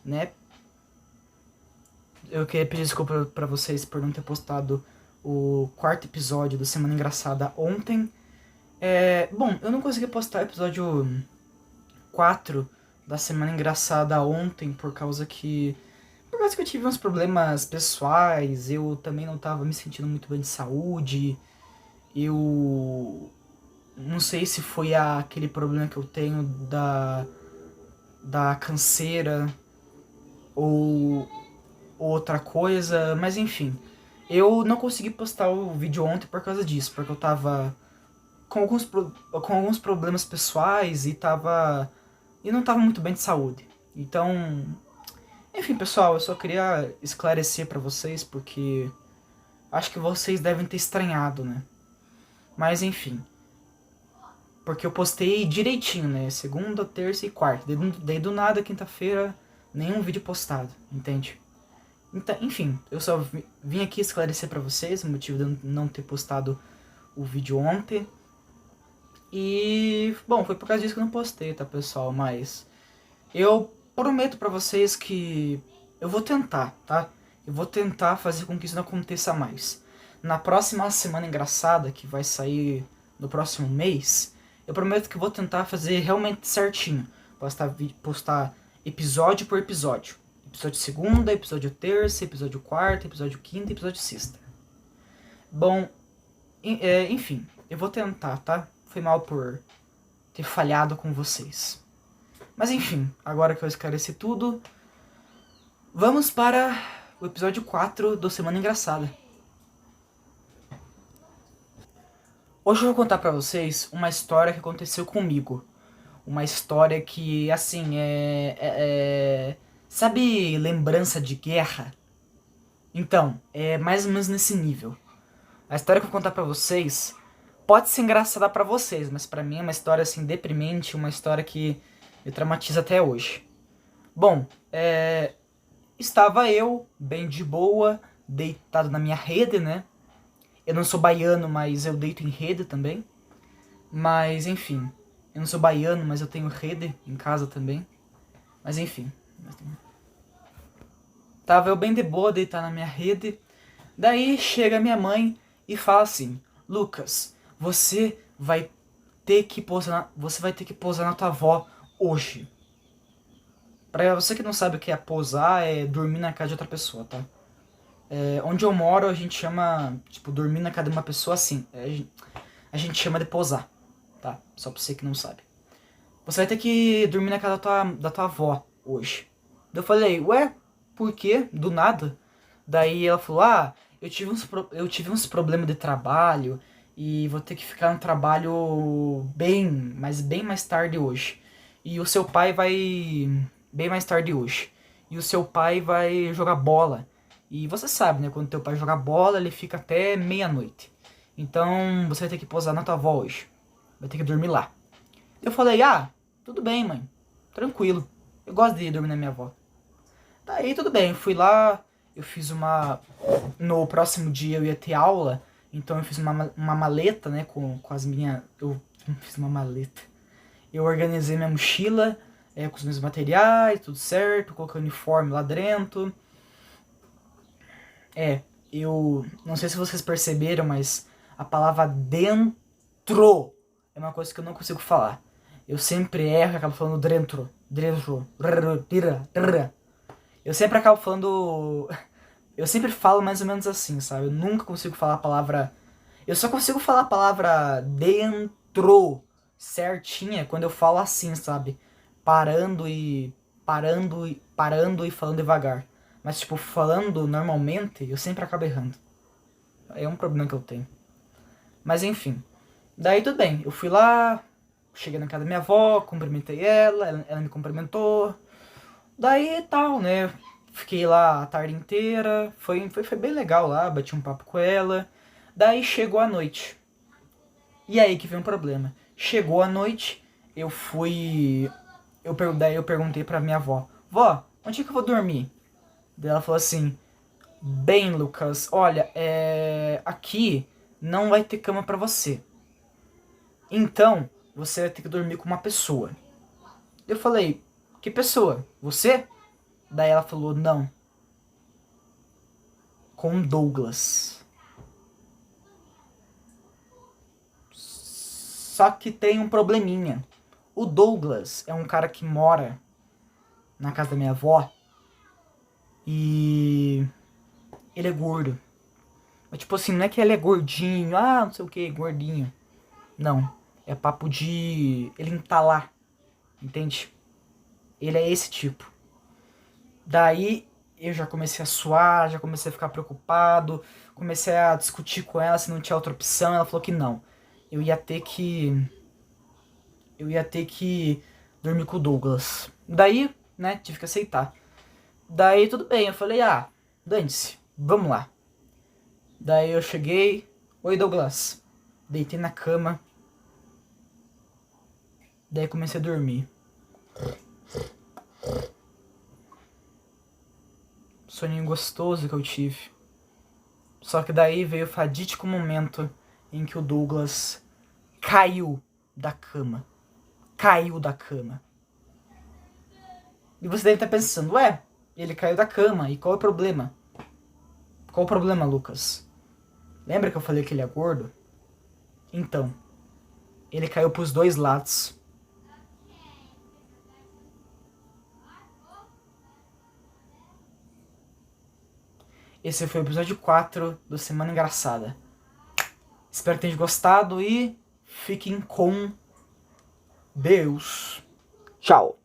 né? Eu queria pedir desculpa pra vocês por não ter postado o quarto episódio do Semana Engraçada ontem. Bom, eu não consegui postar o episódio 4 da Semana Engraçada ontem por causa que eu tive uns problemas pessoais, eu também não tava me sentindo muito bem de saúde. Eu não sei se foi aquele problema que eu tenho da canseira ou outra coisa, mas enfim. Eu não consegui postar o vídeo ontem por causa disso, porque eu tava com alguns problemas pessoais e não tava muito bem de saúde. Então, enfim, pessoal, eu só queria esclarecer pra vocês porque acho que vocês devem ter estranhado, né? Mas enfim, porque eu postei direitinho, né? Segunda, terça e quarta. Daí do nada, quinta-feira, nenhum vídeo postado, entende? Então, enfim, eu só vim aqui esclarecer pra vocês o motivo de eu não ter postado o vídeo ontem. E, bom, foi por causa disso que eu não postei, tá, pessoal? Mas eu prometo pra vocês que eu vou tentar, tá? Eu vou tentar fazer com que isso não aconteça mais. Na próxima Semana Engraçada, que vai sair no próximo mês, eu prometo que eu vou tentar fazer realmente certinho. Postar episódio por episódio. Episódio segunda, episódio terça, episódio quarta, episódio quinta e episódio sexta. Bom, enfim, eu vou tentar, tá? Foi mal por ter falhado com vocês. Mas enfim, agora que eu esclareci tudo, vamos para o episódio 4 do Semana Engraçada. Hoje eu vou contar pra vocês uma história que aconteceu comigo. Uma história que, assim, sabe lembrança de guerra? Então, é mais ou menos nesse nível. A história que eu vou contar pra vocês pode ser engraçada pra vocês, mas pra mim é uma história, assim, deprimente, uma história que me traumatiza até hoje. Bom, estava eu, bem de boa, deitado na minha rede, né? Eu não sou baiano, mas eu deito em rede também. Mas, enfim. Eu não sou baiano, mas eu tenho rede em casa também. Mas, enfim. Tava eu bem de boa, deitado na minha rede. Daí chega minha mãe e fala assim: Lucas, você vai ter que pousar na tua avó hoje. Pra você que não sabe o que é pousar, é dormir na casa de outra pessoa, tá? Onde eu moro, a gente chama, tipo, dormir na casa de uma pessoa assim. A gente chama de pousar, tá? Só pra você que não sabe. Você vai ter que dormir na casa da tua avó hoje. Daí eu falei, ué, por quê? Do nada. Daí ela falou, eu tive uns problemas de trabalho e vou ter que ficar no trabalho bem mais tarde hoje. E o seu pai vai bem mais tarde hoje. E o seu pai vai jogar bola. E você sabe, né? Quando teu pai joga bola, ele fica até meia-noite. Então você vai ter que pousar na tua avó hoje. Vai ter que dormir lá. Eu falei, tudo bem, mãe. Tranquilo. Eu gosto de dormir na minha avó. Daí tudo bem, fui lá, eu fiz uma. No próximo dia eu ia ter aula, então eu fiz uma maleta, né, com as minhas. Eu fiz uma maleta. Eu organizei minha mochila, com os meus materiais, tudo certo, coloquei o uniforme lá dentro. Eu não sei se vocês perceberam, mas a palavra dentro é uma coisa que eu não consigo falar. Eu sempre erro e acabo falando dentro. Dentro. Eu sempre acabo falando. Eu sempre falo mais ou menos assim, sabe? Eu nunca consigo falar a palavra. Eu só consigo falar a palavra dentro certinha quando eu falo assim, sabe? Parando e. Parando e falando devagar. Mas, tipo, falando normalmente, eu sempre acabo errando. É um problema que eu tenho. Mas enfim. Daí tudo bem. Eu fui lá, cheguei na casa da minha avó, cumprimentei ela me cumprimentou. Daí tal, né? Fiquei lá a tarde inteira. Foi bem legal lá, bati um papo com ela. Daí chegou a noite. E aí que veio um problema. Chegou a noite, eu fui. Daí eu perguntei pra minha avó: Vó, onde é que eu vou dormir? Daí ela falou assim: Bem, Lucas, olha, aqui não vai ter cama pra você. Então, você vai ter que dormir com uma pessoa. Eu falei: Que pessoa? Você? Daí ela falou, não. Com o Douglas. Só que tem um probleminha. O Douglas é um cara que mora na casa da minha avó. E ele é gordo. Mas tipo assim, não é que ele é gordinho, não sei o que, gordinho. Não. É papo de ele entalar. Entende? Ele é esse tipo. Daí eu já comecei a suar, já comecei a ficar preocupado. Comecei a discutir com ela se não tinha outra opção. Ela falou que não. Eu ia ter que dormir com o Douglas. Daí, né, tive que aceitar. Daí tudo bem, eu falei, dane-se, vamos lá. Daí eu cheguei, oi Douglas. Deitei na cama. Daí comecei a dormir. Soninho gostoso que eu tive. Só que daí veio o fatídico momento em que o Douglas caiu da cama. Caiu da cama. E você deve estar pensando, ué, ele caiu da cama, e qual é o problema? Qual o problema, Lucas? Lembra que eu falei que ele é gordo? Então, ele caiu pros dois lados. Esse foi o episódio 4 do Semana Engraçada. Espero que tenham gostado e fiquem com Deus. Tchau.